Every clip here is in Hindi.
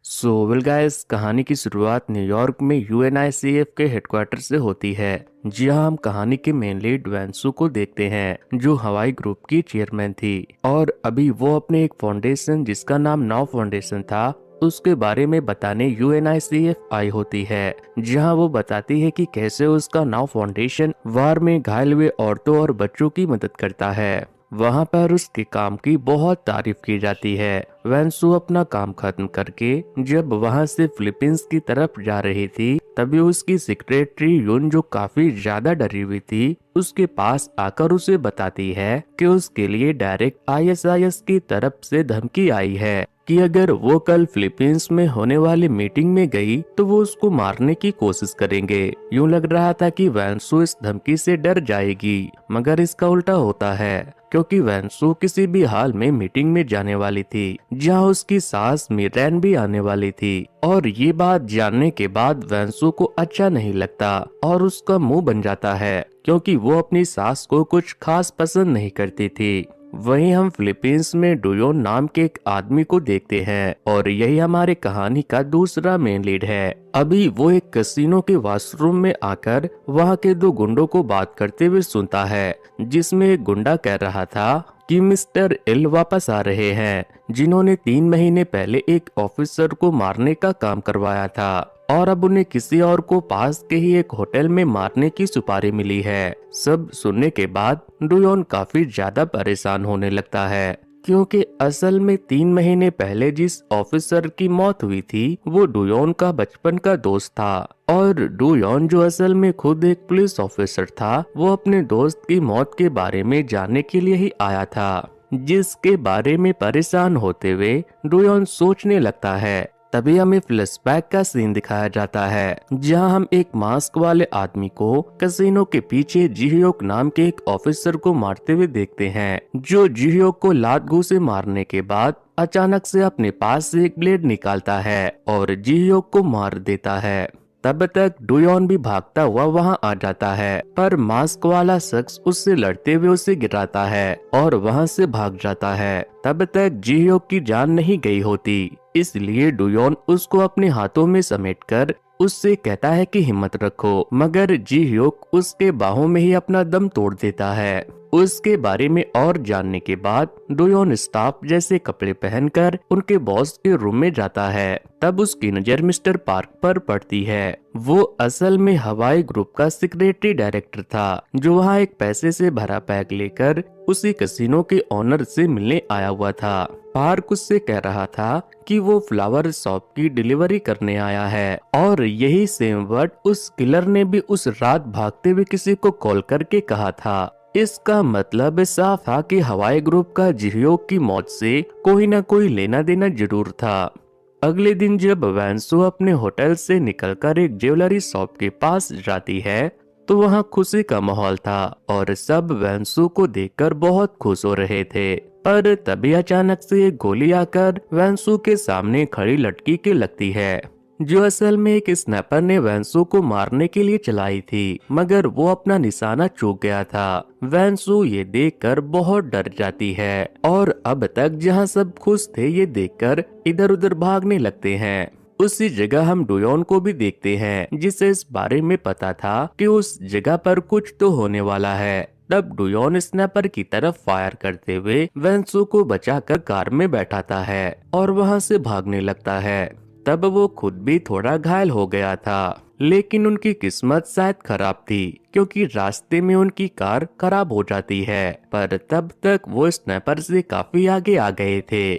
वेल गाइस, कहानी की शुरुआत न्यूयॉर्क में यूएनआईसीएफ के हेडक्वार्टर से होती है। जी हाँ, हम कहानी के मेन लीड वैंसू को देखते हैं जो हवाई ग्रुप की चेयरमैन थी और अभी वो अपने एक फाउंडेशन जिसका नाम नाव फाउंडेशन था उसके बारे में बताने यूएनआईसीएफ आई होती है। जहां वो बताती है कि कैसे उसका नाव फाउंडेशन वार में घायल हुए औरतों और बच्चों की मदद करता है। वहां पर उसके काम की बहुत तारीफ की जाती है। वैंसू अपना काम खत्म करके जब वहां से फिलीपींस की तरफ जा रही थी तभी उसकी सेक्रेटरी यून, जो काफी ज्यादा डरी हुई थी, उसके पास आकर उसे बताती है कि उसके लिए डायरेक्ट आईएसआईएस की तरफ से धमकी आई है कि अगर वो कल फिलीपींस में होने वाली मीटिंग में गई तो वो उसको मारने की कोशिश करेंगे। यूं लग रहा था कि वैंसू इस धमकी से डर जाएगी, मगर इसका उल्टा होता है क्योंकि वैंसू किसी भी हाल में मीटिंग में जाने वाली थी जहां उसकी सास मिरैन भी आने वाली थी। और ये बात जानने के बाद वैंसू को अच्छा नहीं लगता और उसका मुंह बन जाता है क्योंकि वो अपनी सास को कुछ खास पसंद नहीं करती थी। वहीं हम फिलीपींस में डुयोन नाम के एक आदमी को देखते हैं और यही हमारे कहानी का दूसरा मेन लीड है। अभी वो एक कैसीनो के वॉशरूम में आकर वहां के दो गुंडों को बात करते हुए सुनता है, जिसमें एक गुंडा कह रहा था कि मिस्टर एल वापस आ रहे हैं, जिन्होंने 3 महीने पहले एक ऑफिसर को मारने का काम करवाया था और अब उन्हें किसी और को पास के ही एक होटल में मारने की सुपारी मिली है। सब सुनने के बाद डुयोन काफी ज्यादा परेशान होने लगता है क्योंकि असल में 3 महीने पहले जिस ऑफिसर की मौत हुई थी वो डुयोन का बचपन का दोस्त था और डुयोन, जो असल में खुद एक पुलिस ऑफिसर था, वो अपने दोस्त की मौत के बारे में जानने के लिए ही आया था। जिसके बारे में परेशान होते हुए डुयोन सोचने लगता है। तभी हमें फ्लैशबैक का सीन दिखाया जाता है जहां हम एक मास्क वाले आदमी को कैसीनो के पीछे जिह्योक नाम के एक ऑफिसर को मारते हुए देखते हैं, जो जिह्योक को लात घूंसे से मारने के बाद अचानक से अपने पास से एक ब्लेड निकालता है और जिह्योक को मार देता है। तब तक डुयोन भी भागता हुआ वहां आ जाता है, पर मास्क वाला शख्स उससे लड़ते हुए उसे गिराता है और वहां से भाग जाता है। तब तक जिह्योक की जान नहीं गई होती, इसलिए डुयोन उसको अपने हाथों में समेटकर उससे कहता है कि हिम्मत रखो, मगर जिह्योक उसके बाहों में ही अपना दम तोड़ देता है। उसके बारे में और जानने के बाद डुयोन स्टाफ जैसे कपड़े पहनकर उनके बॉस के रूम में जाता है। तब उसकी नजर मिस्टर पार्क पर पड़ती है। वो असल में हवाई ग्रुप का सेक्रेटरी डायरेक्टर था, जो वहाँ एक पैसे से भरा बैग लेकर उसी कैसीनो के ओनर से मिलने आया हुआ था। पार्क उससे कह रहा था कि वो फ्लावर शॉप की डिलीवरी करने आया है और यही सेम वर्ड उस किलर ने भी उस रात भागते हुए किसी को कॉल करके कहा था। इसका मतलब साफ था कि हवाई ग्रुप का जिह्योक की मौत से कोई न कोई लेना देना जरूर था। अगले दिन जब वैंसू अपने होटल से निकलकर एक ज्वेलरी शॉप के पास जाती है तो वहां खुशी का माहौल था और सब वैंसू को देखकर बहुत खुश हो रहे थे। पर तभी अचानक से एक गोली आकर वैंसू के सामने खड़ी लड़की के लगती है, जो असल में एक स्नैपर ने वैंसू को मारने के लिए चलाई थी, मगर वो अपना निशाना चूक गया था। वैंसू ये देखकर बहुत डर जाती है और अब तक जहां सब खुश थे ये देखकर इधर उधर भागने लगते हैं। उसी जगह हम डुयोन को भी देखते हैं, जिसे इस बारे में पता था कि उस जगह पर कुछ तो होने वाला है। तब डुयोन स्नैपर की तरफ फायर करते हुए वैंसू को बचाकर कार में बैठाता है और वहां से भागने लगता है। तब वो खुद भी थोड़ा घायल हो गया था, लेकिन उनकी किस्मत शायद खराब थी क्योंकि रास्ते में उनकी कार खराब हो जाती है। पर तब तक वो स्नैपर से काफी आगे आ गए थे।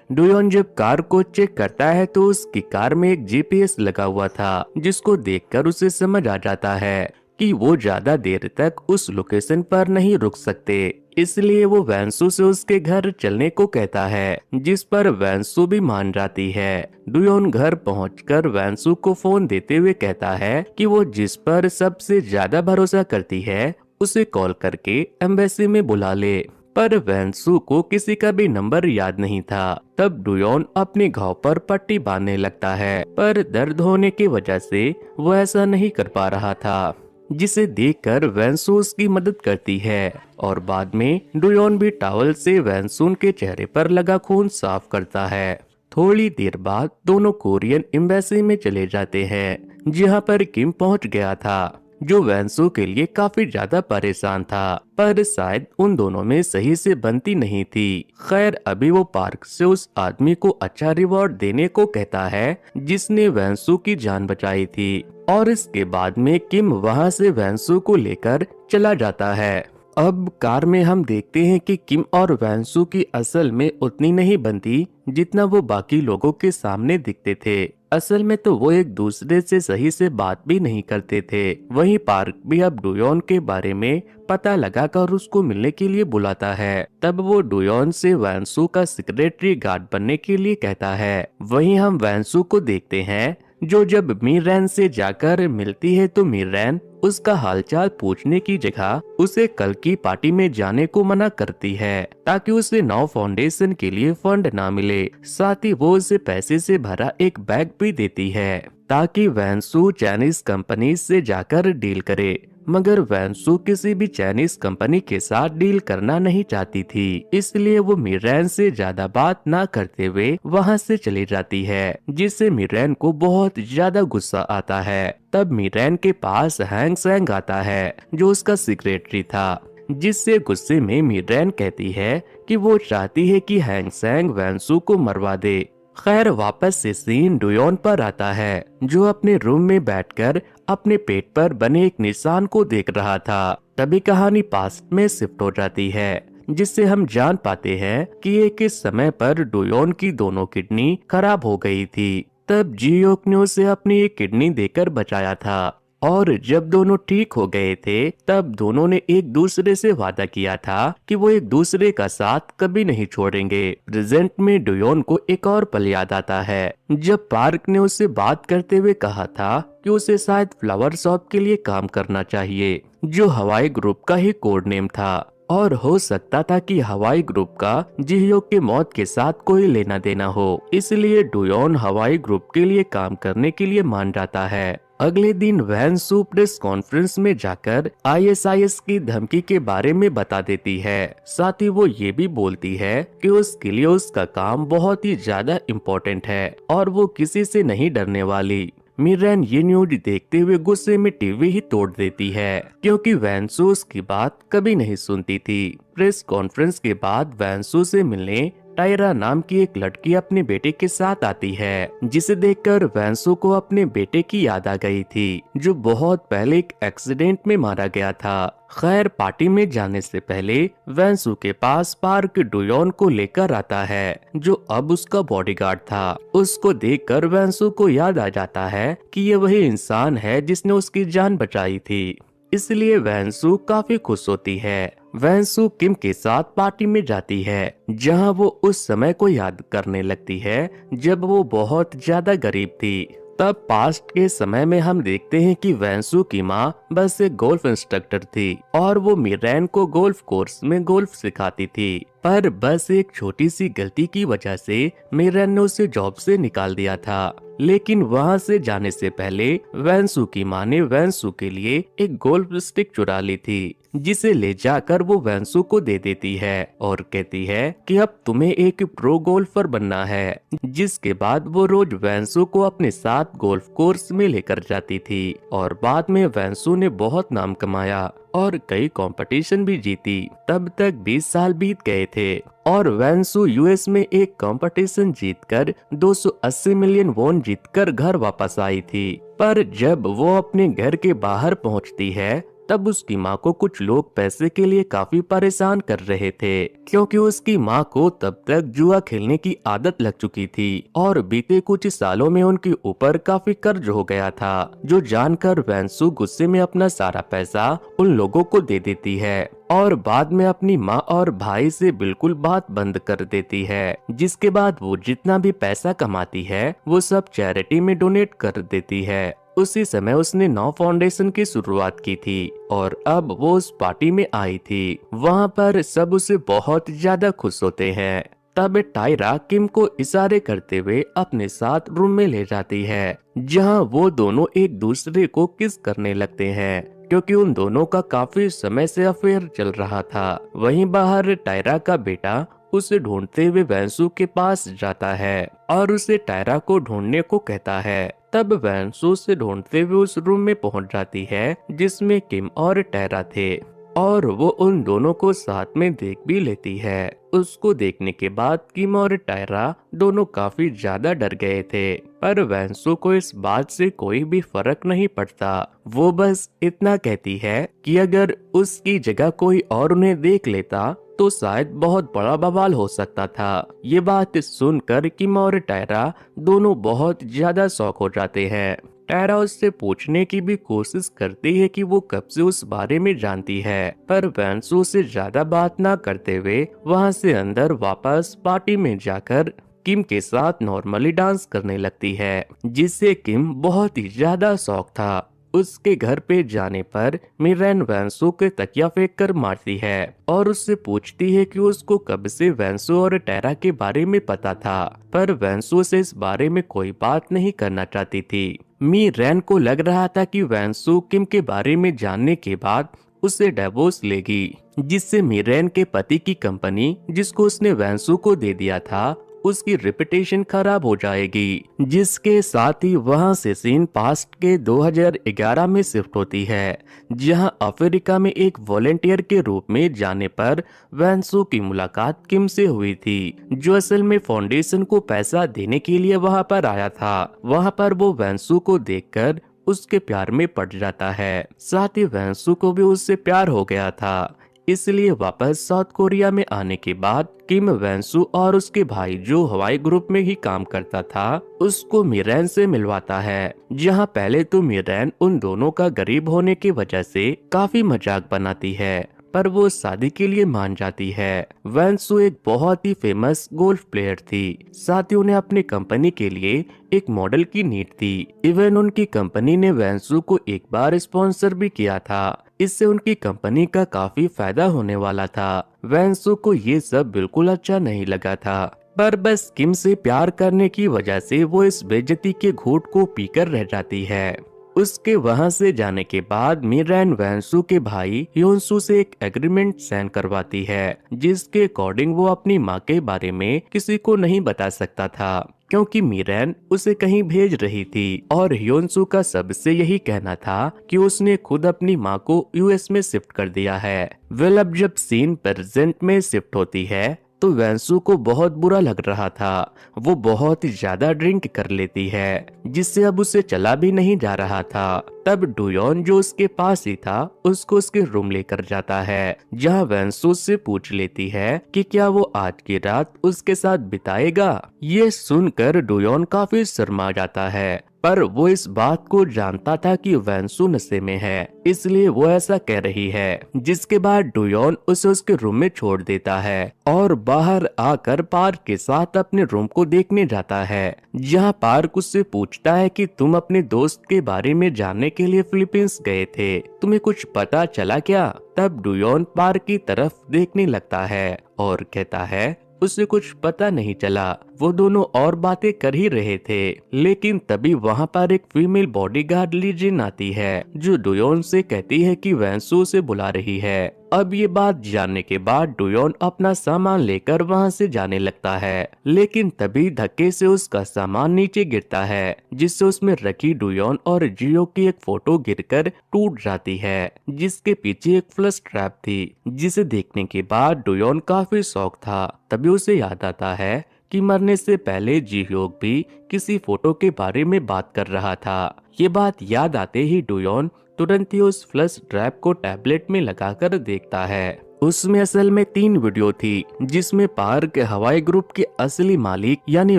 डुयोन जब कार को चेक करता है तो उसकी कार में एक जीपीएस लगा हुआ था, जिसको देखकर उसे समझ आ जाता है कि वो ज्यादा देर तक उस लोकेशन पर नहीं रुक सकते। इसलिए वो वैंसू से उसके घर चलने को कहता है, जिस पर वैंसू भी मान जाती है। डुयोन घर पहुंचकर वैंसू को फोन देते हुए कहता है कि वो जिस पर सबसे ज्यादा भरोसा करती है उसे कॉल करके एम्बेसी में बुला ले। पर वैंसू को किसी का भी नंबर याद नहीं था। तब डुयोन अपने घाव पर पट्टी बांधने लगता है, पर दर्द होने की वजह से वो ऐसा नहीं कर पा रहा था, जिसे देखकर वैंसू उसकी मदद करती है और बाद में डुयोन भी टॉवल से वैंसून के चेहरे पर लगा खून साफ करता है। थोड़ी देर बाद दोनों कोरियन एम्बेसी में चले जाते हैं, जहाँ पर किम पहुँच गया था, जो वैंसू के लिए काफी ज्यादा परेशान था, पर शायद उन दोनों में सही से बनती नहीं थी। खैर अभी वो पार्क से उस आदमी को अच्छा रिवॉर्ड देने को कहता है जिसने वैंसू की जान बचाई थी, और इसके बाद में किम वहाँ से वैंसू को लेकर चला जाता है। अब कार में हम देखते हैं कि किम और वैंसू की असल में उतनी नहीं बनती जितना वो बाकी लोगों के सामने दिखते थे। असल में तो वो एक दूसरे से सही से बात भी नहीं करते थे। वहीं पार्क भी अब डुयोन के बारे में पता लगाकर उसको मिलने के लिए बुलाता है। तब वो डुयोन से वैंसू का सिक्योरिटी गार्ड बनने के लिए कहता है। वहीं हम वैंसू को देखते हैं जो जब मीरैन से जाकर मिलती है तो मीरैन उसका हालचाल पूछने की जगह उसे कल की पार्टी में जाने को मना करती है, ताकि उसे नौ फाउंडेशन के लिए फंड ना मिले। साथ ही वो उसे पैसे से भरा एक बैग भी देती है ताकि वैंसू चाइनीज कंपनी से जाकर डील करे। मगर वैंसू किसी भी चाइनीज कंपनी के साथ डील करना नहीं चाहती थी, इसलिए वो मीरैन से ज्यादा बात ना करते हुए वहाँ से चली जाती है, जिससे मीरैन को बहुत ज्यादा गुस्सा आता है। तब मीरैन के पास हैंग सैंग आता है जो उसका सेक्रेटरी था, जिससे गुस्से में मीरैन कहती है कि वो चाहती है कि हैंग सैंग वैंसू को मरवा दे। खैर वापस से सीन डुयोन पर आता है, जो अपने रूम में बैठकर अपने पेट पर बने एक निशान को देख रहा था। तभी कहानी पास्ट में शिफ्ट हो जाती है, जिससे हम जान पाते हैं कि एक इस समय पर डुयोन की दोनों किडनी खराब हो गई थी। तब जियोक ने उसे अपनी एक किडनी देकर बचाया था, और जब दोनों ठीक हो गए थे तब दोनों ने एक दूसरे से वादा किया था कि वो एक दूसरे का साथ कभी नहीं छोड़ेंगे। प्रेजेंट में डुयोन को एक और पल याद आता है, जब पार्क ने उससे बात करते हुए कहा था कि उसे शायद फ्लावर शॉप के लिए काम करना चाहिए, जो हवाई ग्रुप का ही कोड नेम था, और हो सकता था कि हवाई ग्रुप का जिह्योक के मौत के साथ कोई लेना देना हो। इसलिए डुयोन हवाई ग्रुप के लिए काम करने के लिए मान जाता है। अगले दिन वैंसू प्रेस कॉन्फ्रेंस में जाकर ISIS की धमकी के बारे में बता देती है। साथ ही वो ये भी बोलती है कि उसके लिए उसका काम बहुत ही ज्यादा इम्पोर्टेंट है और वो किसी से नहीं डरने वाली। मीरैन ये न्यूज देखते हुए गुस्से में टीवी ही तोड़ देती है, क्योंकि वैंसू उसकी बात कभी नहीं सुनती थी। प्रेस कॉन्फ्रेंस के बाद वैंसू से मिलने टायरा नाम की एक लड़की अपने बेटे के साथ आती है, जिसे देखकर वैंसू को अपने बेटे की याद आ गई थी, जो बहुत पहले एक एक्सीडेंट में मारा गया था। खैर पार्टी में जाने से पहले वैंसू के पास पार्क डुयोन को लेकर आता है, जो अब उसका बॉडीगार्ड था। उसको देखकर वैंसू को याद आ जाता है कि ये वही इंसान है जिसने उसकी जान बचाई थी, इसलिए वैंसू काफी खुश होती है। वैंसू किम के साथ पार्टी में जाती है, जहां वो उस समय को याद करने लगती है जब वो बहुत ज्यादा गरीब थी। तब पास्ट के समय में हम देखते हैं कि वैंसू की माँ बस एक गोल्फ इंस्ट्रक्टर थी और वो मीरैन को गोल्फ कोर्स में गोल्फ सिखाती थी, पर बस एक छोटी सी गलती की वजह से मीरैन ने उसे जॉब से निकाल दिया था। लेकिन वहाँ से जाने से पहले वैंसू की माँ ने वैंसू के लिए एक गोल्फ स्टिक चुरा ली थी, जिसे ले जाकर वो वैंसू को दे देती है और कहती है कि अब तुम्हें एक प्रो गोल्फर बनना है। जिसके बाद वो रोज वैंसू को अपने साथ गोल्फ कोर्स में लेकर जाती थी और बाद में वैंसू ने बहुत नाम कमाया और कई कंपटीशन भी जीती। तब तक 20 साल बीत गए थे और वैंसू US में एक कंपटीशन जीतकर 280 मिलियन वॉन जीतकर घर वापस आई थी। पर जब वो अपने घर के बाहर पहुंचती है तब उसकी माँ को कुछ लोग पैसे के लिए काफी परेशान कर रहे थे, क्योंकि उसकी माँ को तब तक जुआ खेलने की आदत लग चुकी थी और बीते कुछ सालों में उनके ऊपर काफी कर्ज हो गया था, जो जानकर वैंसू गुस्से में अपना सारा पैसा उन लोगों को दे देती है और बाद में अपनी माँ और भाई से बिल्कुल बात बंद कर देती है। जिसके बाद वो जितना भी पैसा कमाती है वो सब चैरिटी में डोनेट कर देती है। उसी समय उसने 9 फाउंडेशन की शुरुआत की थी और अब वो उस पार्टी में आई थी। वहाँ पर सब उसे बहुत ज्यादा खुश होते हैं। तब टायरा किम को इशारे करते हुए अपने साथ रूम में ले जाती है, जहाँ वो दोनों एक दूसरे को किस करने लगते हैं, क्योंकि उन दोनों का काफी समय से अफेयर चल रहा था। वहीं बाहर टायरा का बेटा उसे ढूंढते हुए वैंसू के पास जाता है और उसे टायरा को ढूंढने को कहता है। तब वैंसू उसे ढूंढते हुए उस रूम में पहुंच जाती है जिसमें किम और टायरा थे और वो उन दोनों को साथ में देख भी लेती है। उसको देखने के बाद किम और टायरा दोनों काफी ज्यादा डर गए थे, पर वैंसू को इस बात से कोई भी फर्क नहीं पड़ता। वो बस इतना कहती है कि अगर उसकी जगह कोई और उन्हें देख लेता तो शायद बहुत बड़ा बवाल हो सकता था। ये बात सुनकर किम और टायरा दोनों बहुत ज्यादा शॉक हो जाते हैं। टायरा उससे पूछने की भी कोशिश करती है कि वो कब से उस बारे में जानती है, पर वैंसू से ज्यादा बात ना करते हुए वहां से अंदर वापस पार्टी में जाकर किम के साथ नॉर्मली डांस करने लगती है, जिससे किम बहुत ही ज्यादा शौक था। उसके घर पे जाने पर मिरेन वैंसू के तकिया फेंक कर मारती है और उससे पूछती है कि उसको कब से वैंसू और टायरा के बारे में पता था, पर वैंसू से इस बारे में कोई बात नहीं करना चाहती थी। मिरेन को लग रहा था कि वैंसू किम के बारे में जानने के बाद उसे डिवोर्स लेगी, जिससे मिरेन के पति की कंपनी जिसको उसने वैंसू को दे दिया था उसकी रेपुटेशन खराब हो जाएगी। जिसके साथ ही वहां से सीन पास्ट के 2011 में शिफ्ट होती है, जहां अफ्रीका में एक वॉलेंटियर के रूप में जाने पर वैंसू की मुलाकात किम से हुई थी, जो असल में फाउंडेशन को पैसा देने के लिए वहां पर आया था। वहां पर वो वैंसू को देखकर उसके प्यार में पड़ जाता है, साथ ही वैंसू को भी उससे प्यार हो गया था। इसलिए वापस साउथ कोरिया में आने के बाद किम वैंसू और उसके भाई जो हवाई ग्रुप में ही काम करता था उसको मिरेन से मिलवाता है, जहां पहले तो मिरेन उन दोनों का गरीब होने की वजह से काफी मजाक बनाती है, पर वो शादी के लिए मान जाती है। वैंसू एक बहुत ही फेमस गोल्फ प्लेयर थी, साथ ही उन्हें अपनी कंपनी के लिए एक मॉडल की नीड थी। इवन उनकी कंपनी ने वैंसू को एक बार स्पॉन्सर भी किया था, इससे उनकी कंपनी का काफी फायदा होने वाला था। वैंसू को ये सब बिल्कुल अच्छा नहीं लगा था, पर बस किम से प्यार करने की वजह से वो इस बेइज्जती के घूंट को पीकर रह जाती है। उसके वहां से जाने के बाद मिरेन वैंसू के भाई योनसू से एक एग्रीमेंट साइन करवाती है, जिसके अकॉर्डिंग वो अपनी माँ के बारे में किसी को नहीं बता सकता था, क्योंकि मिरेन उसे कहीं भेज रही थी और योनसू का सबसे यही कहना था कि उसने खुद अपनी माँ को यूएस में शिफ्ट कर दिया है। अब जब सीन प्रेजेंट में शिफ्ट होती है तो वैंसू को बहुत बुरा लग रहा था। वो बहुत ही ज्यादा ड्रिंक कर लेती है, जिससे अब उसे चला भी नहीं जा रहा था। तब डुयोन जो उसके पास ही था उसको उसके रूम लेकर जाता है, जहां वैंसू से पूछ लेती है कि क्या वो आज की रात उसके साथ बिताएगा। ये सुनकर डुयोन काफी शर्मा जाता है, पर वो इस बात को जानता था कि वैंसू नशे में है, इसलिए वो ऐसा कह रही है। जिसके बाद डुयोन उसे उसके रूम में छोड़ देता है और बाहर आकर पार्क के साथ अपने रूम को देखने जाता है, जहां पार्क उससे पूछता है कि तुम अपने दोस्त के बारे में जानने के लिए फिलीपींस गए थे, तुम्हें कुछ पता चला क्या? तब डुयोन पार्क की तरफ देखने लगता है और कहता है उसे कुछ पता नहीं चला, वो दोनों और बातें कर ही रहे थे। लेकिन तभी वहाँ पर एक फीमेल बॉडीगार्ड लीजिन आती है, जो डुयोन से कहती है कि वैंसू से बुला रही है। अब ये बात जानने के बाद डुयोन अपना सामान लेकर वहाँ से जाने लगता है, लेकिन तभी धक्के से उसका सामान नीचे गिरता है, जिससे उसमें रखी डुयोन और जियो की एक फोटो गिरकर टूट जाती है, जिसके पीछे एक फ्लश ट्रैप थी, जिसे देखने के बाद डुयोन काफी शौक था। तभी उसे याद आता है कि मरने से पहले जी ह्योग भी किसी फोटो के बारे में बात कर रहा था। ये बात याद आते ही डुयोन तुरंत ही उस फ्लश ड्राइव को टैबलेट में लगाकर देखता है। उसमें असल में 3 वीडियो थी, जिसमें पार्क हवाई ग्रुप के असली मालिक यानी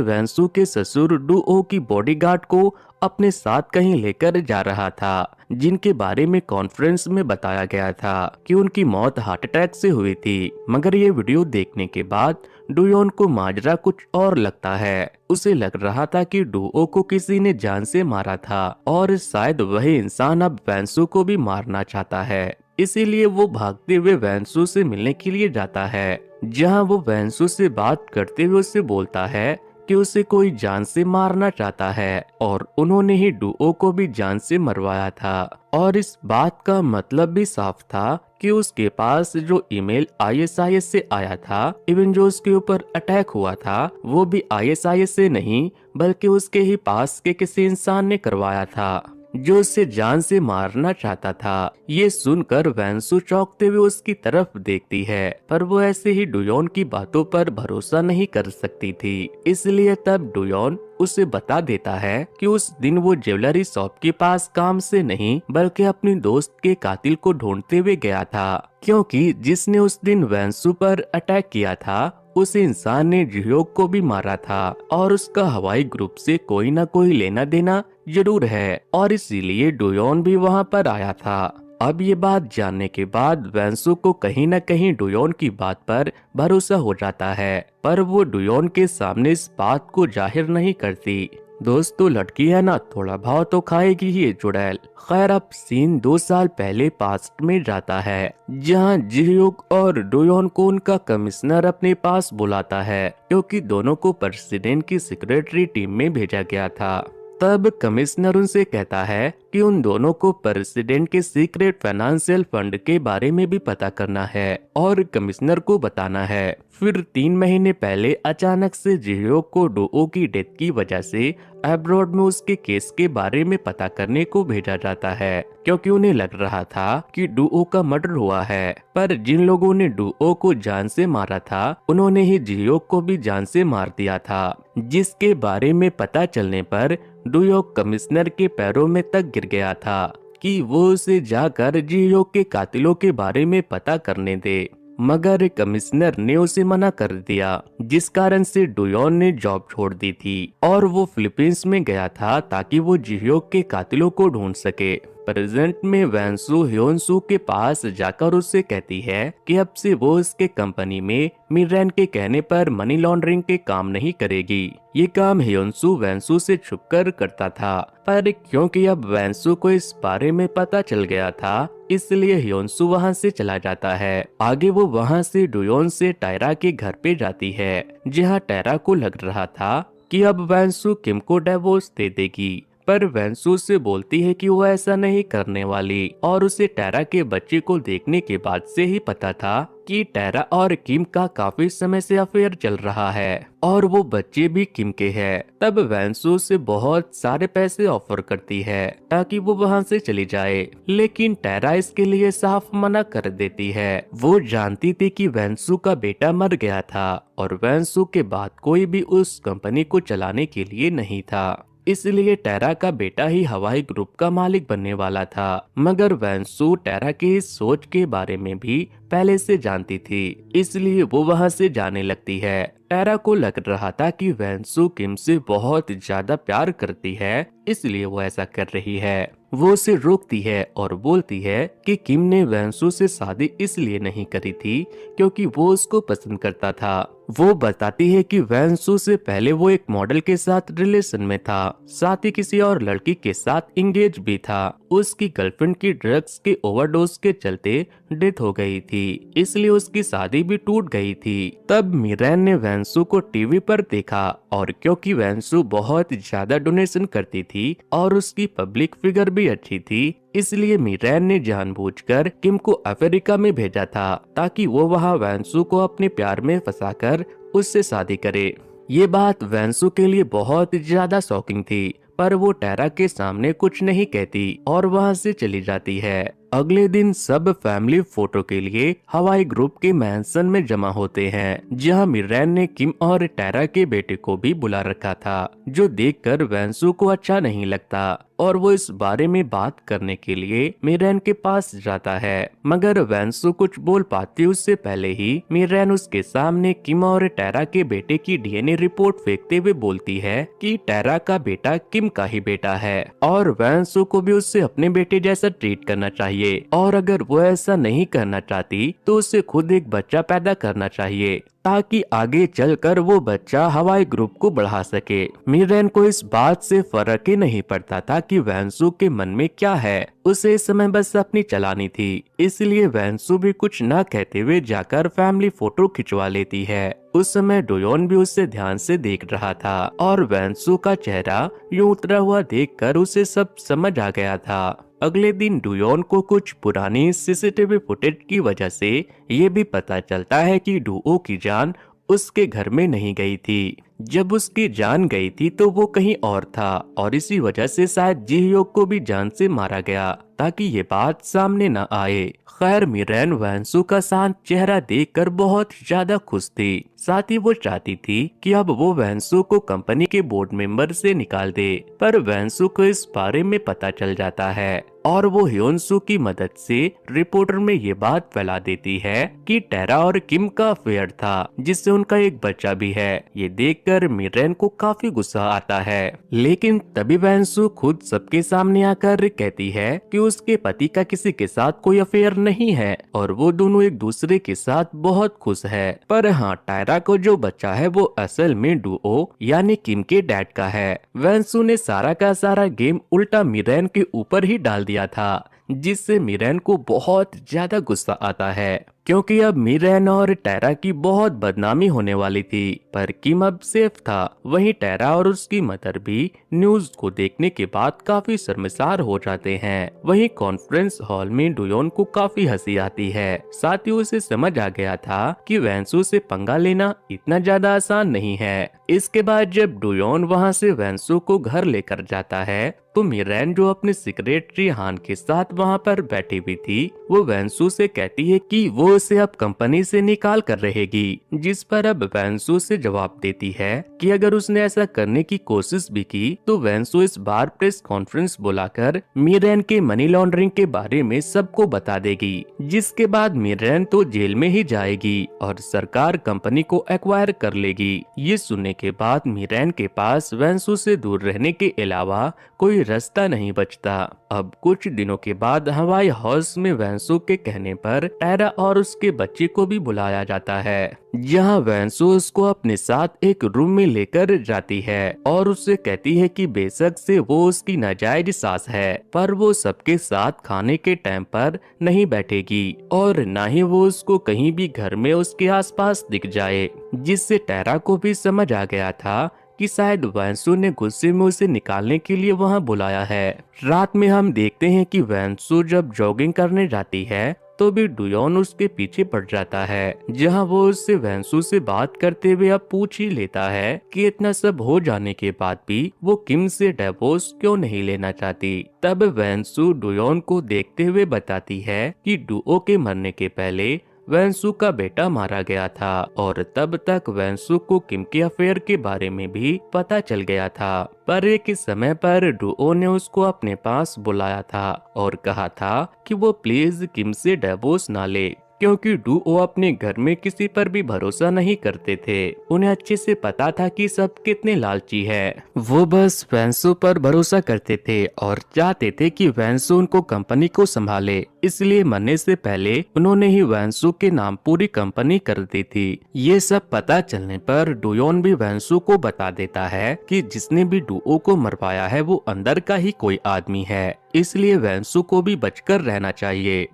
वैंसू के ससुर डुओ की बॉडीगार्ड को अपने साथ कहीं लेकर जा रहा था, जिनके बारे में कॉन्फ्रेंस में बताया गया था कि उनकी मौत हार्ट अटैक से हुई थी। मगर ये वीडियो देखने के बाद डुयोन को माजरा कुछ और लगता है। उसे लग रहा था कि डुओ को किसी ने जान से मारा था और शायद वही इंसान अब वैंसू को भी मारना चाहता है। इसीलिए वो भागते हुए वैंसू से मिलने के लिए जाता है, जहां वो वैंसू से बात करते हुए उससे बोलता है कि उसे कोई जान से मारना चाहता है और उन्होंने ही डुओ को भी जान से मरवाया था। और इस बात का मतलब भी साफ था कि उसके पास जो ईमेल आईएसआईएस से आया था, इवन जो उसके ऊपर अटैक हुआ था, वो भी आईएसआईएस से नहीं बल्कि उसके ही पास के किसी इंसान ने करवाया था जो उसे जान से मारना चाहता था। ये सुनकर वैंसू चौंकते हुए उसकी तरफ देखती है, पर वो ऐसे ही डुयोन की बातों पर भरोसा नहीं कर सकती थी। इसलिए तब डुयोन उसे बता देता है कि उस दिन वो ज्वेलरी शॉप के पास काम से नहीं बल्कि अपनी दोस्त के कातिल को ढूंढते हुए गया था, क्योंकि जिसने उस दिन वैंसू पर अटैक किया था उस इंसान ने जिह्योक को भी मारा था और उसका हवाई ग्रुप से कोई ना कोई लेना देना जरूर है, और इसीलिए डुयोन भी वहां पर आया था। अब ये बात जानने के बाद वैंसू को कहीं न कहीं डुयोन की बात पर भरोसा हो जाता है, पर वो डुयोन के सामने इस बात को जाहिर नहीं करती। दोस्तों, लड़की है ना, थोड़ा भाव तो खाएगी ही ये चुड़ैल। खैर, अब सीन 2 साल पहले पास्ट में जाता है, जहां जिह्योक और डुयोन को उनका कमिश्नर अपने पास बुलाता है, क्योंकि दोनों को प्रेसिडेंट की सेक्रेटरी टीम में भेजा गया था। तब कमिश्नर उनसे कहता है कि उन दोनों को प्रेसिडेंट के सीक्रेट फाइनेंशियल फंड के बारे में भी पता करना है और कमिश्नर को बताना है। फिर 3 महीने पहले अचानक से जिह्योक को डुओ की डेथ की वजह से अब्रॉड में उसके केस के बारे में पता करने को भेजा जाता है, क्योंकि उन्हें लग रहा था कि डुओ का मर्डर हुआ है। पर जिन लोगों ने डुओ को जान से मारा था उन्होंने ही जिह्योक को भी जान से मार दिया था, जिसके बारे में पता चलने पर डुयोक कमिश्नर के पैरों में तक गिर गया था कि वो उसे जाकर जिह्योक के कातिलों के बारे में पता करने दे, मगर कमिश्नर ने उसे मना कर दिया, जिस कारण से डुयोन ने जॉब छोड़ दी थी और वो फिलीपींस में गया था ताकि वो जिह्योक के कातिलों को ढूंढ सके। प्रेजेंट में वैंसू ह्योनसू के पास जाकर उससे कहती है कि अब से वो उसके कंपनी में मिरैन के कहने पर मनी लॉन्ड्रिंग के काम नहीं करेगी। ये काम ह्योनसू वैंसू से छुपकर करता था, पर क्योंकि अब वैंसू को इस बारे में पता चल गया था इसलिए ह्योनसू वहां से चला जाता है। आगे वो वहां से डुयोन से टायरा के घर पे जाती है, जहां टायरा को लग रहा था कि अब वैंसू किम को डिवोर्स दे देगी, पर वैंसू से बोलती है कि वो ऐसा नहीं करने वाली, और उसे टायरा के बच्चे को देखने के बाद से ही पता था कि टायरा और किम का काफी समय से अफेयर चल रहा है और वो बच्चे भी किम के हैं। तब वैंसू से बहुत सारे पैसे ऑफर करती है ताकि वो वहां से चली जाए, लेकिन टायरा इसके लिए साफ मना कर देती है। वो जानती थी कि वैंसू का बेटा मर गया था और वैंसू के बाद कोई भी उस कंपनी को चलाने के लिए नहीं था, इसलिए टायरा का बेटा ही हवाई ग्रुप का मालिक बनने वाला था। मगर वैंसू टायरा की इस सोच के बारे में भी पहले से जानती थी, इसलिए वो वहां से जाने लगती है। टायरा को लग रहा था कि वैंसू किम से बहुत ज्यादा प्यार करती है, इसलिए वो ऐसा कर रही है। वो उसे रोकती है और बोलती है कि किम ने वैंसू से शादी इसलिए नहीं करी थी क्योंकि वो उसको पसंद करता था। वो बताती है कि वैंसू से पहले वो एक मॉडल के साथ रिलेशन में था, साथ ही किसी और लड़की के साथ इंगेज भी था। उसकी गर्लफ्रेंड की ड्रग्स के ओवरडोज के चलते डेथ हो गई थी, इसलिए उसकी शादी भी टूट गई थी। तब मिरैन ने वैंसू को टीवी पर देखा और क्योंकि वैंसू बहुत ज्यादा डोनेशन करती थी और उसकी पब्लिक फिगर भी अच्छी थी, इसलिए मिरैन ने जानबूझकर किम को अफ्रीका में भेजा था ताकि वो वहां वैंसू को अपने प्यार में फंसाकर उससे शादी करे। ये बात वैंसू के लिए बहुत ज्यादा शॉकिंग थी, पर वो टायरा के सामने कुछ नहीं कहती और वहां से चली जाती है। अगले दिन सब फैमिली फोटो के लिए हवाई ग्रुप के मैंसन में जमा होते हैं, जहां मिरैन ने किम और टायरा के बेटे को भी बुला रखा था, जो देखकर वैंसू को अच्छा नहीं लगता और वो इस बारे में बात करने के लिए मिरैन के पास जाता है। मगर वैंसू कुछ बोल पाती उससे पहले ही मिरैन उसके सामने किम और टायरा के बेटे की डीएनए रिपोर्ट फेंकते हुए बोलती है कि टायरा का बेटा किम का ही बेटा है और वैंसू को भी उससे अपने बेटे जैसा ट्रीट करना चाहिए चाहिए, और अगर वो ऐसा नहीं करना चाहती तो उसे खुद एक बच्चा पैदा करना चाहिए ताकि आगे चलकर वो बच्चा हवाई ग्रुप को बढ़ा सके। मीरेन को इस बात से फर्क ही नहीं पड़ता था कि वैंसू के मन में क्या है, उसे इस समय बस अपनी चलानी थी। इसलिए वैंसू भी कुछ न कहते हुए जाकर फैमिली फोटो खिंचवा लेती है। उस समय डुयोन भी उसे ध्यान से देख रहा था और वैंसू का चेहरा यूं उतरा हुआ देखकर उसे सब समझ आ गया था। अगले दिन डुयोन को कुछ पुरानी सीसीटीवी फुटेज की वजह से ये भी पता चलता है कि डुओ की जान उसके घर में नहीं गई थी। जब उसकी जान गई थी तो वो कहीं और था और इसी वजह से शायद जी-hyuk को भी जान से मारा गया ताकि ये बात सामने न आए। खैर मीरेन वैंसू का शांत चेहरा देखकर बहुत ज्यादा खुश थी। साथ ही वो चाहती थी कि अब वो वैंसू को कंपनी के बोर्ड मेंबर से निकाल दे, पर वैंसू को इस बारे में पता चल जाता है और वो ह्योनसू की मदद से रिपोर्टर में ये बात फैला देती है कि टेरा और किम का अफेयर था जिससे उनका एक बच्चा भी है। ये देखकर मीरेन को काफी गुस्सा आता है, लेकिन तभी वैंसू खुद सबके सामने आकर कहती है कि उसके पति का किसी के साथ कोई अफेयर नहीं है और वो दोनों एक दूसरे के साथ बहुत खुश है। पर हाँ, टायरा को जो बच्चा है वो असल में डुओ यानी किम के डैड का है। वैंसू ने सारा का सारा गेम उल्टा मीरेन के ऊपर ही डाल दिया था, जिससे मीरेन को बहुत ज्यादा गुस्सा आता है क्योंकि अब मीरेन और टेरा की बहुत बदनामी होने वाली थी। पर किम अब सेफ था। वहीं टेरा और उसकी मदर भी न्यूज को देखने के बाद काफी शर्मिसार हो जाते हैं। वहीं कॉन्फ्रेंस हॉल में डुयोन को काफी हंसी आती है। साथ ही उसे समझ आ गया था कि वैंसू से पंगा लेना इतना ज्यादा आसान नहीं है। इसके बाद जब डुयोन वहां से वैंसू को घर लेकर जाता है तो मीरेन जो अपने सेक्रेटरी हान के साथ वहां पर बैठी हुई थी, वो वैंसू से कहती है कि वो उसे अब कंपनी से निकाल कर रहेगी, जिस पर अब वैंसू से जवाब देती है कि अगर उसने ऐसा करने की कोशिश भी की तो वैंसू इस बार प्रेस कॉन्फ्रेंस बुलाकर मीरेन के मनी लॉन्ड्रिंग के बारे में सबको बता देगी, जिसके बाद मीरेन तो जेल में ही जाएगी और सरकार कंपनी को एक्वायर कर लेगी। ये सुनने के बाद मीरेन के पास वैंसू से दूर रहने के अलावा कोई रास्ता नहीं बचता। अब कुछ दिनों के बाद हवाई हाउस में वैंसू के कहने पर टेरा और उसके बच्चे को भी बुलाया जाता है, जहां वैंसू उसको अपने साथ एक रूम में लेकर जाती है और उससे कहती है कि बेशक से वो उसकी नाजायज सास है, पर वो सबके साथ खाने के टाइम पर नहीं बैठेगी और न ही वो उसको कहीं भी घर में उसके आसपास दिख जाए, जिससे टेरा को भी समझ आ गया था कि शायद वैंसू ने गुस्से में उसे निकालने के लिए वहां बुलाया है। रात में हम देखते हैं कि वैंसू जब जॉगिंग करने जाती है तो भी डुयोन उसके पीछे पड़ जाता है, जहां वो उससे वैंसू से बात करते हुए अब पूछ ही लेता है कि इतना सब हो जाने के बाद भी वो किम से डिवोर्स क्यों नहीं लेना चाहती। तब वैंसू डुयोन को देखते हुए बताती है कि डुओ के मरने के पहले वैंसू का बेटा मारा गया था और तब तक वैंसू को किम के अफेयर के बारे में भी पता चल गया था। पर एक समय पर डुओ ने उसको अपने पास बुलाया था और कहा था कि वो प्लीज किम से डिवोर्स ना ले, क्योंकि डुओ अपने घर में किसी पर भी भरोसा नहीं करते थे। उन्हें अच्छे से पता था कि सब कितने लालची है। वो बस वैंसू पर भरोसा करते थे और चाहते थे कि वैंसू उनको कंपनी को संभाले, इसलिए मरने से पहले उन्होंने ही वैंसू के नाम पूरी कंपनी कर दी थी। ये सब पता चलने पर डुयोन भी वैंसू को बता देता है कि जिसने भी डुओ को मरवाया है वो अंदर का ही कोई आदमी है, इसलिए वैंसू को भी बचकर रहना चाहिए।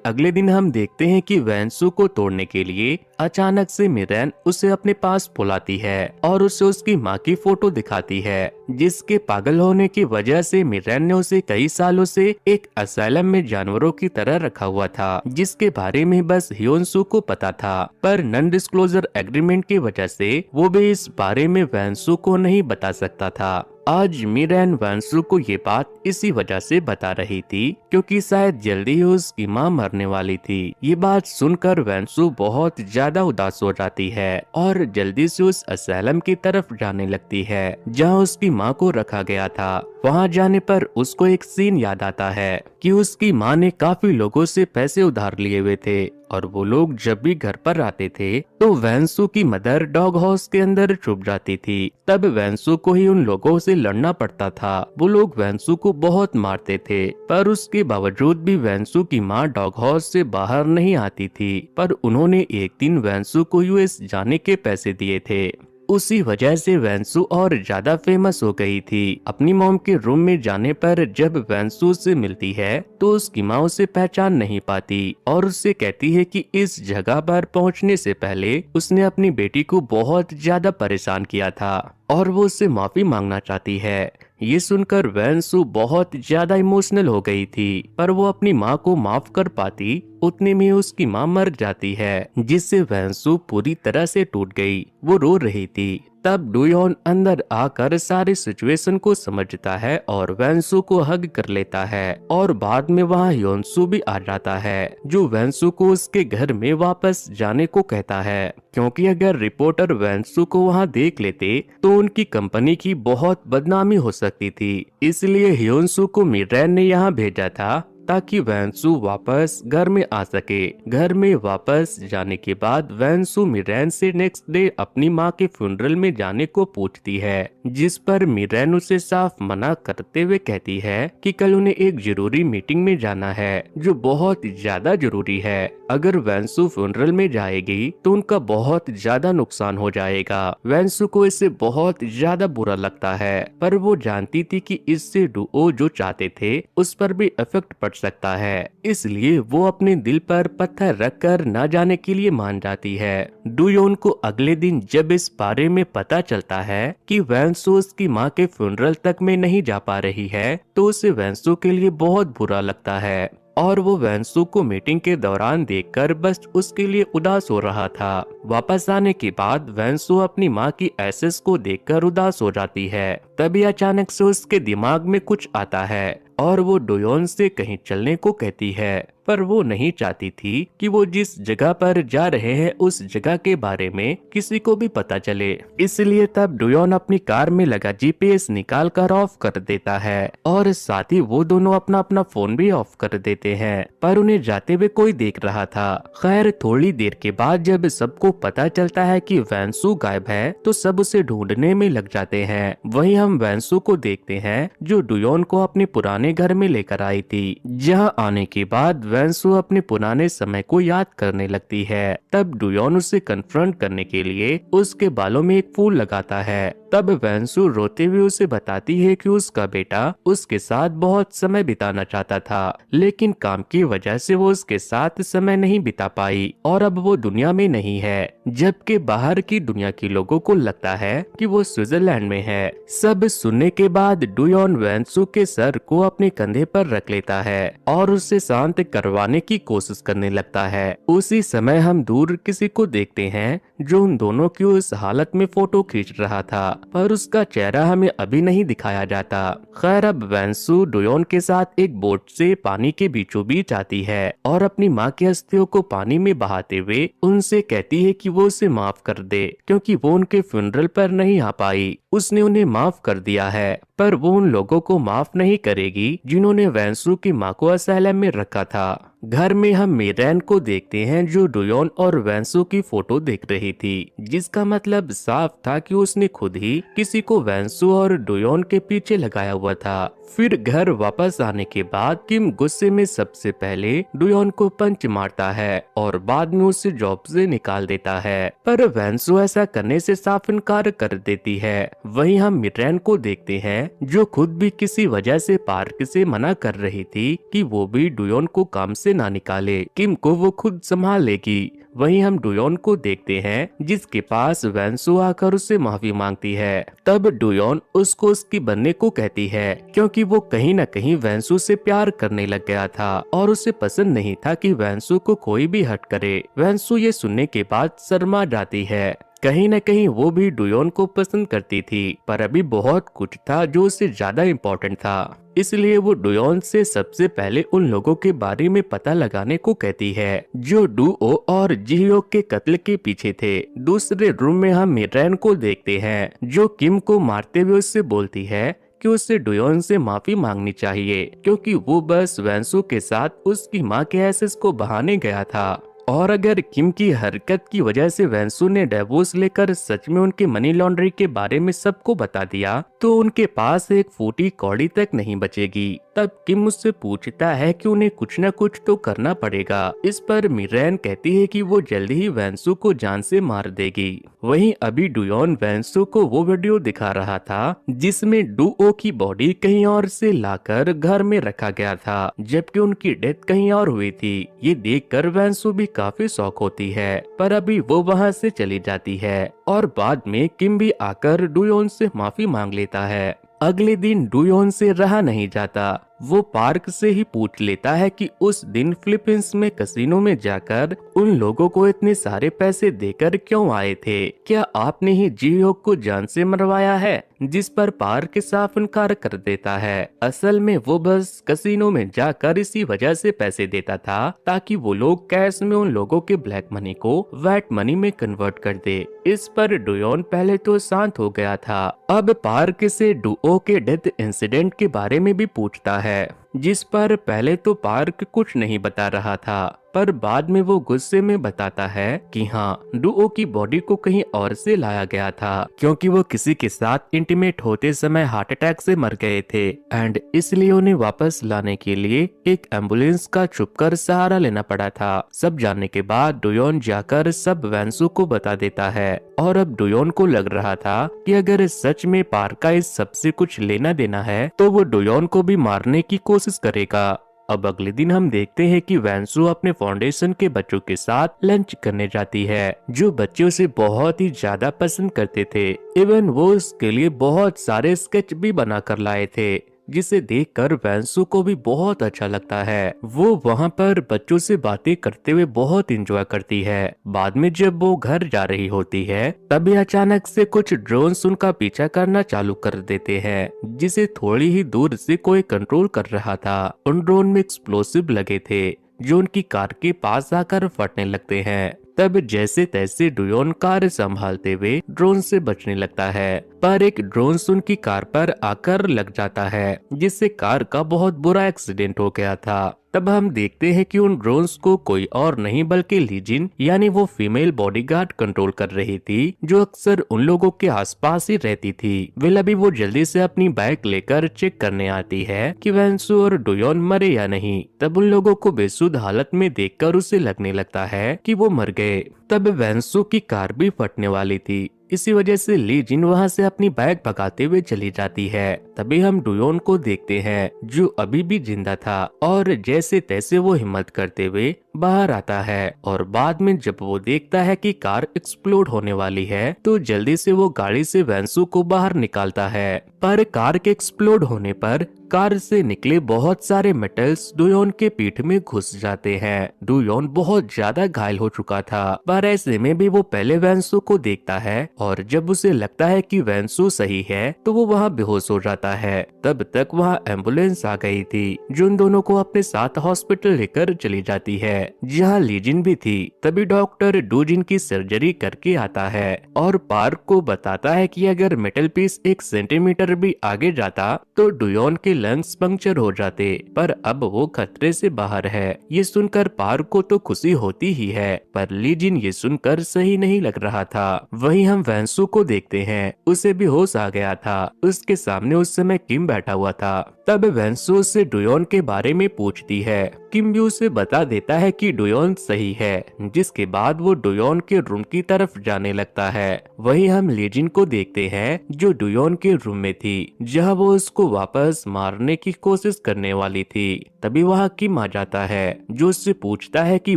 अगले दिन हम देखते हैं कि वैंसू को तोड़ने के लिए अचानक से मीरेन उसे अपने पास बुलाती है और उसे उसकी माँ की फोटो दिखाती है, जिसके पागल होने की वजह से मीरेन ने उसे कई सालों से एक असाइलम में जानवरों की तरह रखा हुआ था, जिसके बारे में बस ह्योनसू को पता था। पर नॉन डिस्क्लोजर एग्रीमेंट की वजह से वो भी इस बारे में वैंसू को नहीं बता सकता था। आज मीरेन वैंसू को ये बात इसी वजह से बता रही थी क्योंकि शायद जल्दी ही उसकी माँ मरने वाली थी। ये बात सुनकर वैंसू बहुत ज्यादा उदास हो जाती है और जल्दी से उस असैलम की तरफ जाने लगती है जहाँ उसकी माँ को रखा गया था। वहाँ जाने पर उसको एक सीन याद आता है कि उसकी माँ ने काफी लोगों से पैसे उधार लिए हुए थे और वो लोग जब भी घर पर आते थे तो वेंसू की मदर डॉग हाउस के अंदर छुप जाती थी। तब वेंसू को ही उन लोगों से लड़ना पड़ता था। वो लोग वेंसू को बहुत मारते थे, पर उसके बावजूद भी वेंसू की माँ डॉग हाउस से बाहर नहीं आती थी। पर उन्होंने एक दिन वेंसू को यूएस जाने के पैसे दिए थे। उसी वजह से वेंसू और ज्यादा फेमस हो गई थी। अपनी मॉम के रूम में जाने पर जब वेंसू से मिलती है तो उसकी माँ उसे पहचान नहीं पाती और उससे कहती है कि इस जगह पर पहुंचने से पहले उसने अपनी बेटी को बहुत ज्यादा परेशान किया था और वो उससे माफी मांगना चाहती है। ये सुनकर वेंसू बहुत ज्यादा इमोशनल हो गई थी, पर वो अपनी माँ को माफ कर पाती उतने में उसकी माँ मर जाती है, जिससे वेंसू पूरी तरह से टूट गई। वो रो रही थी। तब डुयोन अंदर आकर सारी सिचुएशन को समझता है और वेंसू को हग कर लेता है और बाद में वहाँ योनसू भी आ जाता है, जो वेंसू को उसके घर में वापस जाने को कहता है, क्योंकि अगर रिपोर्टर वेंसू को वहाँ देख लेते तो उनकी कंपनी की बहुत बदनामी हो सकती थी। इसलिए ह्योनसू को मिरैन ने यहाँ भेजा था ताकि वेंसू वापस घर में आ सके। घर में वापस जाने के बाद वेंसू मिरैन से नेक्स्ट डे अपनी माँ के फ्यूनरल में जाने को पूछती है, जिस पर मिरैन उसे साफ मना करते हुए कहती है कि कल उन्हें एक जरूरी मीटिंग में जाना है जो बहुत ज्यादा जरूरी है। अगर वेंसू फ्यूनरल में जाएगी तो उनका बहुत ज्यादा नुकसान हो जाएगा। वेंसू को इससे बहुत ज्यादा बुरा लगता है, पर वो जानती थी कि इससे डुओ जो चाहते थे उस पर भी इफेक्ट पड़ सकता है, इसलिए वो अपने दिल पर पत्थर रखकर न जाने के लिए मान जाती है। डुयोन को अगले दिन जब इस बारे में पता चलता है कि वेंसू उसकी माँ के फ्यूनरल तक में नहीं जा पा रही है तो उसे वेंसू के लिए बहुत बुरा लगता है और वो वेंसू को मीटिंग के दौरान देखकर बस उसके लिए उदास हो रहा था। वापस आने के बाद वेंसू अपनी माँ की एसेस को देखकर उदास हो जाती है। तभी अचानक से उसके दिमाग में कुछ आता है और वो डुयोन से कहीं चलने को कहती है, पर वो नहीं चाहती थी कि वो जिस जगह पर जा रहे हैं उस जगह के बारे में किसी को भी पता चले। इसलिए तब डुयोन अपनी कार में लगा जीपीएस निकाल कर ऑफ कर देता है और साथ ही वो दोनों अपना अपना फोन भी ऑफ कर देते हैं, पर उन्हें जाते हुए कोई देख रहा था। खैर थोड़ी देर के बाद जब सबको पता चलता है कि वेंसू गायब है तो सब उसे ढूंढने में लग जाते हैं। वहीं हम वेंसू को देखते हैं जो डुयोन को अपने पुराने घर में लेकर आई थी। जहां आने के बाद वेंसू अपने पुराने समय को याद करने लगती है। तब डुयोन उसे कन्फ्रंट करने के लिए उसके बालों में एक फूल लगाता है। तब वेंसू रोते हुए उसे बताती है कि उसका बेटा उसके साथ बहुत समय बिताना चाहता था, लेकिन काम की वजह से वो उसके साथ समय नहीं बिता पाई और अब वो दुनिया में नहीं है, जबकि बाहर की दुनिया के लोगों को लगता है कि वो स्विट्जरलैंड में है। सब सुनने के बाद डुयोन वेंसू के सर को अपने कंधे पर रख लेता है और उसे शांत करवाने की कोशिश करने लगता है। उसी समय हम दूर किसी को देखते हैं जो उन दोनों की उस हालत में फोटो खींच रहा था, पर उसका चेहरा हमें अभी नहीं दिखाया जाता। खैर अब वेंसू डुयोन के साथ एक बोट से पानी के बीचों बीच आती है और अपनी माँ की अस्थियों को पानी में बहाते हुए उनसे कहती है कि वो उसे माफ कर दे, क्योंकि वो उनके फ्यूनरल पर नहीं आ पाई। उसने उन्हें माफ कर दिया है, पर वो उन लोगों को माफ नहीं करेगी जिन्होंने वेंसू की माँ को असाइलम में रखा था। घर में हम मिरैन को देखते हैं जो डुयोन और वेंसू की फोटो देख रही थी, जिसका मतलब साफ था कि उसने खुद ही किसी को वेंसू और डुयोन के पीछे लगाया हुआ था। फिर घर वापस आने के बाद किम गुस्से में सबसे पहले डुयोन को पंच मारता है और बाद में उसे जॉब से निकाल देता है, पर वेंसू ऐसा करने से साफ इनकार कर देती है। वहीं हम मिरैन को देखते हैं जो खुद भी किसी वजह से पार्क से मना कर रही थी कि वो भी डुयोन को काम से ना निकाले, किम को वो खुद संभाल लेगी। वहीं हम डुयोन को देखते हैं जिसके पास वेंसू आकर उससे माफी मांगती है। तब डुयोन उसको उसकी बनने को कहती है, क्योंकि वो कहीं न कहीं वेंसू से प्यार करने लग गया था और उसे पसंद नहीं था कि वेंसू को कोई भी हर्ट करे। वेंसू ये सुनने के बाद शर्मा जाती है। कहीं न कहीं वो भी डुयोन को पसंद करती थी, पर अभी बहुत कुछ था जो उससे ज्यादा इम्पोर्टेंट था, इसलिए वो डुयोन से सबसे पहले उन लोगों के बारे में पता लगाने को कहती है जो डुओ और जिह्योक के कत्ल के पीछे थे। दूसरे रूम में हम मिरैन को देखते हैं जो किम को मारते हुए उससे बोलती है कि उसे डुयोन से माफी मांगनी चाहिए, क्योंकि वो बस वेंसू के साथ उसकी माँ के एसेस को बहाने गया था। और अगर किम की हरकत की वजह से वेंसू ने डिवोर्स लेकर सच में उनके मनी लॉन्ड्रिंग के बारे में सबको बता दिया, तो उनके पास एक फूटी कौड़ी तक नहीं बचेगी। तब किम मुझसे पूछता है कि उन्हें कुछ न कुछ तो करना पड़ेगा। इस पर मिरेन कहती है कि वो जल्दी ही वेंसू को जान से मार देगी। वहीं अभी डुयोन वेंसू को वो वीडियो दिखा रहा था जिसमें डुओ की बॉडी कहीं और से लाकर घर में रखा गया था, जबकि उनकी डेथ कहीं और हुई थी। ये देखकर वेंसू भी काफी शॉक होती है, पर अभी वो वहाँ से चली जाती है और बाद में किम भी आकर डुयोन से माफी मांग लेता है। अगले दिन डुयोन से रहा नहीं जाता। वो पार्क से ही पूछ लेता है कि उस दिन फिलीपींस में कसिनो में जाकर उन लोगों को इतने सारे पैसे देकर क्यों आए थे, क्या आपने ही जी-होक को जान से मरवाया है? जिस पर पार्क साफ इनकार कर देता है। असल में वो बस कसिनो में जाकर इसी वजह से पैसे देता था ताकि वो लोग कैश में उन लोगों के ब्लैक मनी को व्हाइट मनी में कन्वर्ट कर दे। इस पर डुयोन पहले तो शांत हो गया था। अब पार्क से डुओ के डेथ इंसिडेंट के बारे में भी पूछता है, जिस पर पहले तो पार्क कुछ नहीं बता रहा था, पर बाद में वो गुस्से में बताता है कि हाँ, डुओ की बॉडी को कहीं और से लाया गया था, क्योंकि वो किसी के साथ इंटीमेट होते समय हार्ट अटैक से मर गए थे एंड इसलिए उन्हें वापस लाने के लिए एक एम्बुलेंस का छुपकर सहारा लेना पड़ा था। सब जानने के बाद डुयोन जाकर सब वेंसू को बता देता है और अब डुयोन को लग रहा था कि अगर सच में पार्क का इस सबसे कुछ लेना देना है तो वो डुयोन को भी मारने की कोशिश करेगा। अब अगले दिन हम देखते हैं कि वेंसू अपने फाउंडेशन के बच्चों के साथ लंच करने जाती है, जो बच्चे उसे बहुत ही ज्यादा पसंद करते थे। इवन वो उसके लिए बहुत सारे स्केच भी बना कर लाए थे, जिसे देखकर वेंसू को भी बहुत अच्छा लगता है। वो वहाँ पर बच्चों से बातें करते हुए बहुत एंजॉय करती है। बाद में जब वो घर जा रही होती है तभी अचानक से कुछ ड्रोन्स उनका पीछा करना चालू कर देते हैं, जिसे थोड़ी ही दूर से कोई कंट्रोल कर रहा था। उन ड्रोन में एक्सप्लोसिव लगे थे जो उनकी कार के पास आकर फटने लगते हैं। तब जैसे तैसे डुयोन कार संभालते हुए ड्रोन से बचने लगता है, पर एक ड्रोन उनकी कार पर आकर लग जाता है, जिससे कार का बहुत बुरा एक्सीडेंट हो गया था। तब हम देखते हैं कि उन ड्रोन्स को कोई और नहीं बल्कि लीजिन यानी वो फीमेल बॉडीगार्ड कंट्रोल कर रही थी, जो अक्सर उन लोगों के आसपास ही रहती थी। वेल अभी वो जल्दी से अपनी बाइक लेकर चेक करने आती है कि वेंसू और डुयोन मरे या नहीं। तब उन लोगों को बेसुध हालत में देखकर उसे लगने लगता है कि वो मर गए। तब वेंसू की कार भी फटने वाली थी, इसी वजह से ली जिन वहाँ से अपनी बाइक भगाते हुए चली जाती है। तभी हम डुयोन को देखते हैं जो अभी भी जिंदा था और जैसे तैसे वो हिम्मत करते हुए बाहर आता है। और बाद में जब वो देखता है कि कार एक्सप्लोड होने वाली है तो जल्दी से वो गाड़ी से वेंसू को बाहर निकालता है, पर कार के एक्सप्लोड होने पर कार से निकले बहुत सारे मेटल्स डुयोन के पीठ में घुस जाते हैं। डुयोन बहुत ज्यादा घायल हो चुका था, पर ऐसे में भी वो पहले वेंसू को देखता है और जब उसे लगता है कि वेंसू सही है तो वो वहाँ बेहोश हो जाता है। तब तक वहाँ एम्बुलेंस आ गई थी जो उन दोनों को अपने साथ हॉस्पिटल लेकर चली जाती है, जहाँ लीजिन भी थी। तभी डॉक्टर डूजिन की सर्जरी करके आता है और पार्क को बताता है कि अगर मेटल पीस 1 सेंटीमीटर भी आगे जाता तो डुयोन के लंग्स पंक्चर हो जाते, पर अब वो खतरे से बाहर है। ये सुनकर पार्क को तो खुशी होती ही है, पर लीजिन ये सुनकर सही नहीं लग रहा था। वहीं हम वेंसू को देखते हैं, उसे भी होश आ गया था। उसके सामने उस समय किम बैठा हुआ था। तब वेंसू से डुयोन के बारे में पूछती है। किम भी उसे बता देता है कि डुयोन सही है, जिसके बाद वो डुयोन के रूम की तरफ जाने लगता है। वहीं हम लीजिन को देखते हैं जो डुयोन के रूम में थी, जहां वो उसको वापस मारने की कोशिश करने वाली थी। तभी वहां किम आ जाता है जो उससे पूछता है कि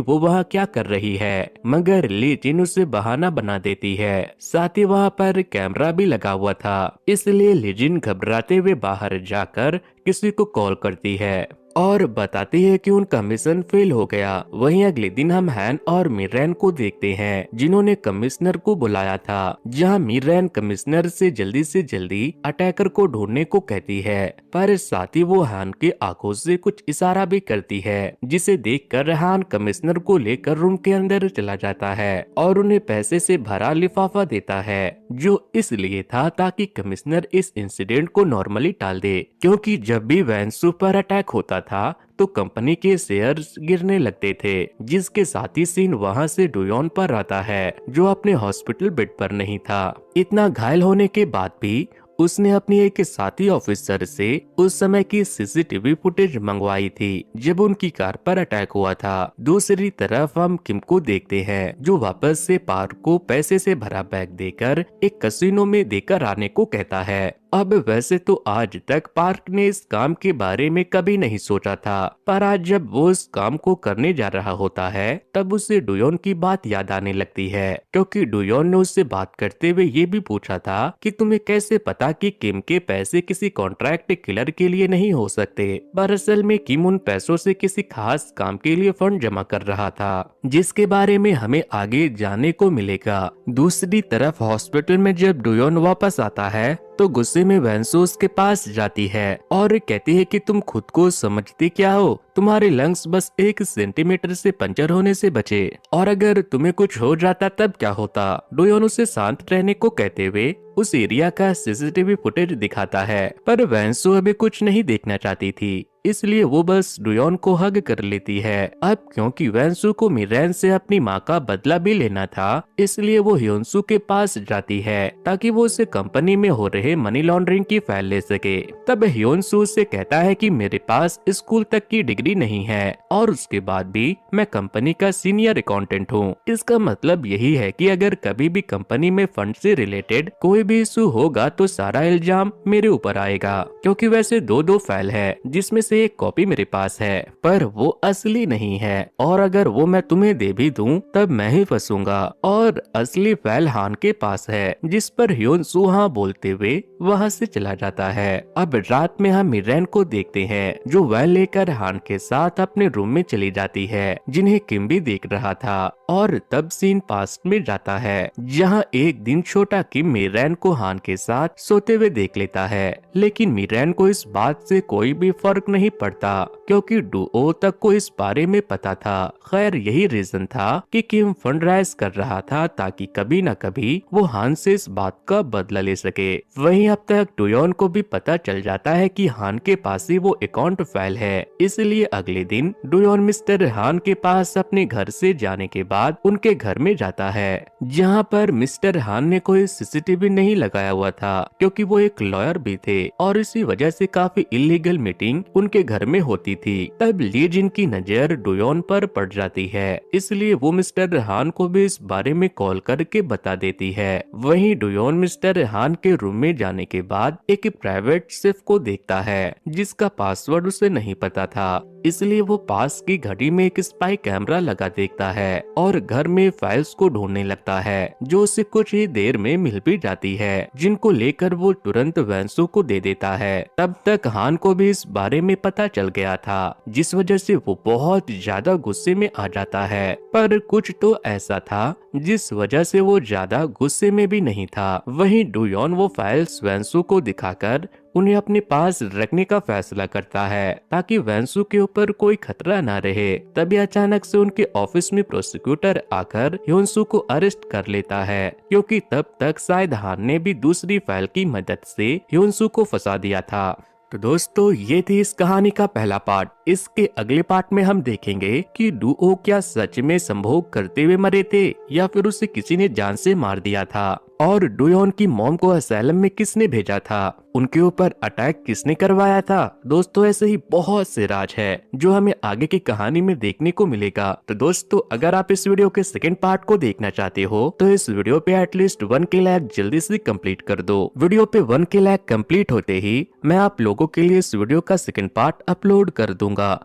वो वहां क्या कर रही है, मगर लीजिन उसे बहाना बना देती है। साथ ही वहां पर कैमरा भी लगा हुआ था, इसलिए लीजिन घबराते हुए बाहर जाकर किसी को कॉल करती है और बताती है कि उनका मिशन फेल हो गया। वहीं अगले दिन हम हैन और मिरेन को देखते हैं जिन्होंने कमिश्नर को बुलाया था, जहां मिरेन कमिश्नर से जल्दी अटैकर को ढूंढने को कहती है, पर साथ ही वो हैन के आंखों से कुछ इशारा भी करती है, जिसे देखकर हैन कमिश्नर को लेकर रूम के अंदर चला जाता है और उन्हें पैसे से भरा लिफाफा देता है। जो इसलिए था ताकि कमिश्नर इस इंसिडेंट को नॉर्मली टाल दे, क्योंकि जब भी वैंसू पर अटैक होता था तो कंपनी के शेयर्स गिरने लगते थे। जिसके साथ ही सीन वहां से डुयोन पर आता है, जो अपने हॉस्पिटल बेड पर नहीं था। इतना घायल होने के बाद भी उसने अपनी एक साथी ऑफिसर से उस समय की सीसीटीवी फुटेज मंगवाई थी जब उनकी कार पर अटैक हुआ था। दूसरी तरफ हम किम को देखते हैं, जो वापस से पार्क को पैसे से भरा बैग देकर एक कसिनो में देकर आने को कहता है। अब वैसे तो आज तक पार्क ने इस काम के बारे में कभी नहीं सोचा था, पर आज जब वो इस काम को करने जा रहा होता है तब उसे डुयोन की बात याद आने लगती है, क्योंकि डुयोन ने उससे बात करते हुए ये भी पूछा था कि तुम्हें कैसे पता कि किम के पैसे किसी कॉन्ट्रैक्ट किलर के लिए नहीं हो सकते। दरअसल में किम उन पैसों से किसी खास काम के लिए फंड जमा कर रहा था, जिसके बारे में हमें आगे जानने को मिलेगा। दूसरी तरफ हॉस्पिटल में जब डुयोन वापस आता है तो गुस्से में वैंसू उसके पास जाती है और कहती है कि तुम खुद को समझते क्या हो, तुम्हारे लंग्स बस 1 सेंटीमीटर से पंचर होने से बचे, और अगर तुम्हें कुछ हो जाता तब क्या होता। डुयोन उसे शांत रहने को कहते हुए उस एरिया का सीसीटीवी फुटेज दिखाता है, पर वैंसू अभी कुछ नहीं देखना चाहती थी, इसलिए वो बस डुयोन को हग कर लेती है। अब क्योंकि वैंसू को मिरेन से अपनी माँ का बदला भी लेना था, इसलिए वो ह्योनसू के पास जाती है ताकि वो उसे कंपनी में हो रहे मनी लॉन्ड्रिंग की फाइल ले सके। तब ह्योनसू से कहता है कि मेरे पास स्कूल तक की डिग्री नहीं है और उसके बाद भी मैं कंपनी का सीनियर अकाउंटेंट हूँ। इसका मतलब यही है कि अगर कभी भी कंपनी में फंड से रिलेटेड कोई भी इशू होगा तो सारा इल्जाम मेरे ऊपर आएगा, क्योंकि वैसे दो फाइल है जिसमें से एक कॉपी मेरे पास है, पर वो असली नहीं है, और अगर वो मैं तुम्हें दे भी दूं तब मैं ही फंसूंगा, और असली फाइल हान के पास है। जिस पर ह्योनसू हाँ बोलते हुए वहाँ से चला जाता है। अब रात में हम मिरेन को देखते हैं, जो वैन लेकर हान के साथ अपने रूम में चली जाती है, जिन्हें किम भी देख रहा था। और तब सीन पास्ट में जाता है, जहाँ एक दिन छोटा किम मिरेन को हान के साथ सोते हुए देख लेता है, लेकिन मिरेन को इस बात से कोई भी फर्क नहीं पड़ता, क्योंकि डुओ तक को इस बारे में पता था। खैर यही रीजन था कि किम फंड राइज कर रहा था ताकि कभी न कभी वो हान से इस बात का बदला ले सके। वहीं अब तक डुयोन को भी पता चल जाता है कि हान के पास ही वो अकाउंट फाइल है, इसलिए अगले दिन डुयोन मिस्टर हान के पास अपने घर से जाने के बाद उनके घर में जाता है, जहाँ पर मिस्टर हान ने कोई सीसीटीवी नहीं लगाया हुआ था, क्योंकि वो एक लॉयर भी थे और इसी वजह से काफी इलीगल मीटिंग उनके घर में होती थी। तब ली जिन की नजर डुयोन पर पड़ जाती है, इसलिए वो मिस्टर हान को भी इस बारे में कॉल करके बता देती है। वहीं डुयोन मिस्टर हान के रूम में जाने के बाद एक प्राइवेट सेफ को देखता है, जिसका पासवर्ड उसे नहीं पता था, इसलिए वो पास की घड़ी में एक स्पाई कैमरा लगा देखता है और घर में फाइल्स को ढूंढने लगता है, जो उसे कुछ ही देर में मिल भी जाती है, जिनको लेकर वो तुरंत वैंसू को दे देता है। तब तक हान को भी इस बारे में पता चल गया था, जिस वजह से वो बहुत ज्यादा गुस्से में आ जाता है, पर कुछ तो ऐसा था जिस वजह से वो ज्यादा गुस्से में भी नहीं था। वहीं डुयोन वो फाइल्स वैंसू को दिखाकर उन्हें अपने पास रखने का फैसला करता है, ताकि वैंसू के ऊपर कोई खतरा ना रहे। तभी अचानक से उनके ऑफिस में प्रोसिक्यूटर आकर ह्योनसू को अरेस्ट कर लेता है, क्योंकि तब तक शायद हान ने भी दूसरी फाइल की मदद से ह्योनसू को फंसा दिया था। तो दोस्तों ये थी इस कहानी का पहला पार्ट। इसके अगले पार्ट में हम देखेंगे कि डुओ क्या सच में संभोग करते हुए मरे थे या फिर उसे किसी ने जान से मार दिया था, और डुयोन की मॉम को असैलम में किसने भेजा था, उनके ऊपर अटैक किसने करवाया था। दोस्तों ऐसे ही बहुत से राज है जो हमें आगे की कहानी में देखने को मिलेगा। तो दोस्तों अगर आप इस वीडियो के सेकंड पार्ट को देखना चाहते हो तो इस वीडियो पे एटलीस्ट 1K लाइक जल्दी से कंप्लीट कर दो। वीडियो पे 1K लाइक कंप्लीट होते ही मैं आप लोगों के लिए इस वीडियो का सेकंड पार्ट अपलोड कर दूंगा।